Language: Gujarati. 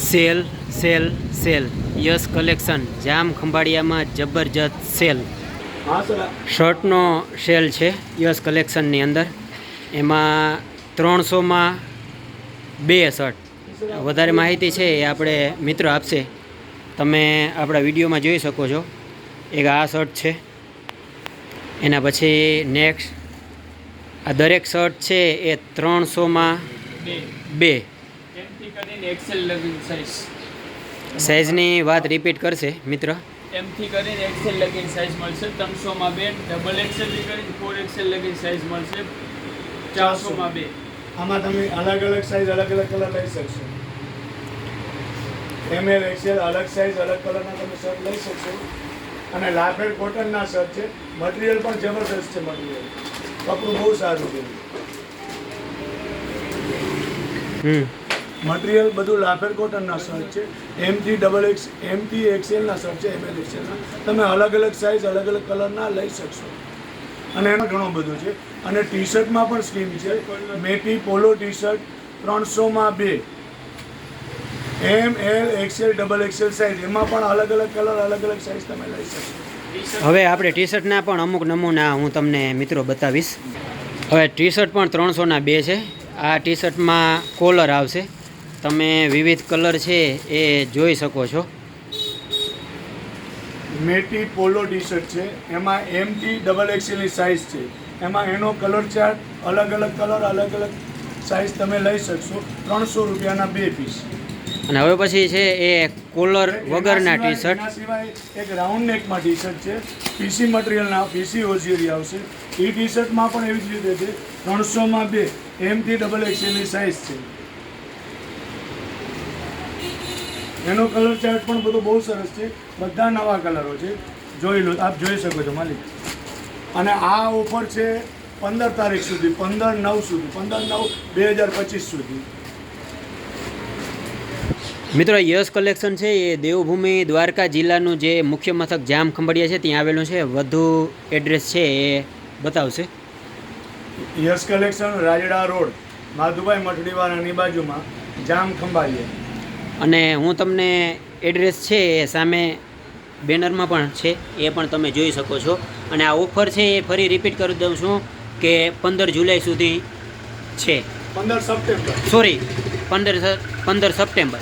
Cell sale sale yes collection Jam ખંભાળિયામાં જબરજસ્ત સેલ શર્ટનો સેલ છે યસ કલેક્શનની અંદર. એમાં 300માં 2 શર્ટ. વધારે માહિતી છે એ આપણે મિત્ર આપશે, તમે આપણા વિડીયોમાં જોઈ શકો છો. એક આ શર્ટ છે, એના પછી નેક્સ્ટ આ દરેક શર્ટ છે એ 300માં 2. સાઇઝની વાત રિપીટ કરશે મિત્ર. એમથી કરીને એક્સેલ લગીન સાઇઝ મળશે 300માં 2, ડબલ એક્સેલ થી કરીને 4XL લગીન સાઇઝ મળશે 400માં 2. આમાં તમે અલગ અલગ સાઇઝ અલગ અલગ કલર લઈ શકશો. ML XL અલગ સાઇઝ અલગ કલરના તમે શર્ટ લઈ શકશો. અને લાફેડ કોટનના શર્ટ છે, મટીરિયલ પણ જબરદસ્ત છે. મટીરિયલ કપડું બહુ સારું છે. મટીરિયલ બધું લાફેડ કોટનના શર્ટ છે. એમથી XL ના શર્ટ છે, ML XL ના. તમે અલગ અલગ સાઇઝ અલગ અલગ કલરના લઈ શકશો. અને એમાં ઘણું બધું છે. અને ટી શર્ટમાં પણ સ્કીમ છે. મેટી પોલો ટી શર્ટ 300માં 2, ML XL double XL size. એમાં પણ અલગ અલગ કલર અલગ અલગ સાઇઝ તમે લઈ શકશો. હવે આપણે ટી શર્ટના પણ અમુક નમૂના હું તમને મિત્રો બતાવીશ. હવે ટી શર્ટ પણ 300ના 2 છે. આ ટી શર્ટમાં કોલર આવશે, તમે વિવિધ કલર છે એ જોઈ શકો છો. મેટી પોલો ટી શર્ટ છે, એમાં MT ડબલ XL ની સાઇઝ છે. એમાં એનો કલર ચાર્ટ અલગ અલગ કલર અલગ અલગ સાઇઝ તમે લઈ શકશો. 300 રૂપિયાના 2 પીસ. અને હવે પછી છે એ કોલર વગરના ટી શર્ટ. એના સિવાય એક રાઉન્ડ નેકમાં ટી શર્ટ છે, પીસી મટીરિયલના, પીસી ઓઝિયરી આવશે. એ ટી શર્ટમાં પણ એવી જ રીતે છે, 300માં 2, MT ડબલ XL ની સાઇઝ છે. એનો કલર ચાર્ટ પણ બધો બહુ સરસ છે. બધા નવા કલરો છે, જોઈ લો, આપ જોઈ શકો છો માલિક. અને આ ઓફર છે 15 તારીખ સુધી, 15/9 સુધી, 15/9/2025 સુધી. મિત્રો યશ કલેક્શન છે એ દેવભૂમિ દ્વારકા જિલ્લાનું જે મુખ્ય મથક જામ ખંભાળિયા છે ત્યાં આવેલું છે. વધુ એડ્રેસ છે એ બતાવશે. યશ કલેક્શન રાજડા રોડ, માધુભાઈ મઠડીવાળાની બાજુમાં, જામ ખંભાળિયા. અને હું તમને એડ્રેસ છે એ સામે બેનરમાં પણ છે, એ પણ તમે જોઈ શકો છો. અને આ ઓફર છે એ ફરી રિપીટ કરી દઉં છું કે 15 જુલાઈ સુધી છે. 15 સપ્ટેમ્બર, સોરી 15 સપ્ટેમ્બર.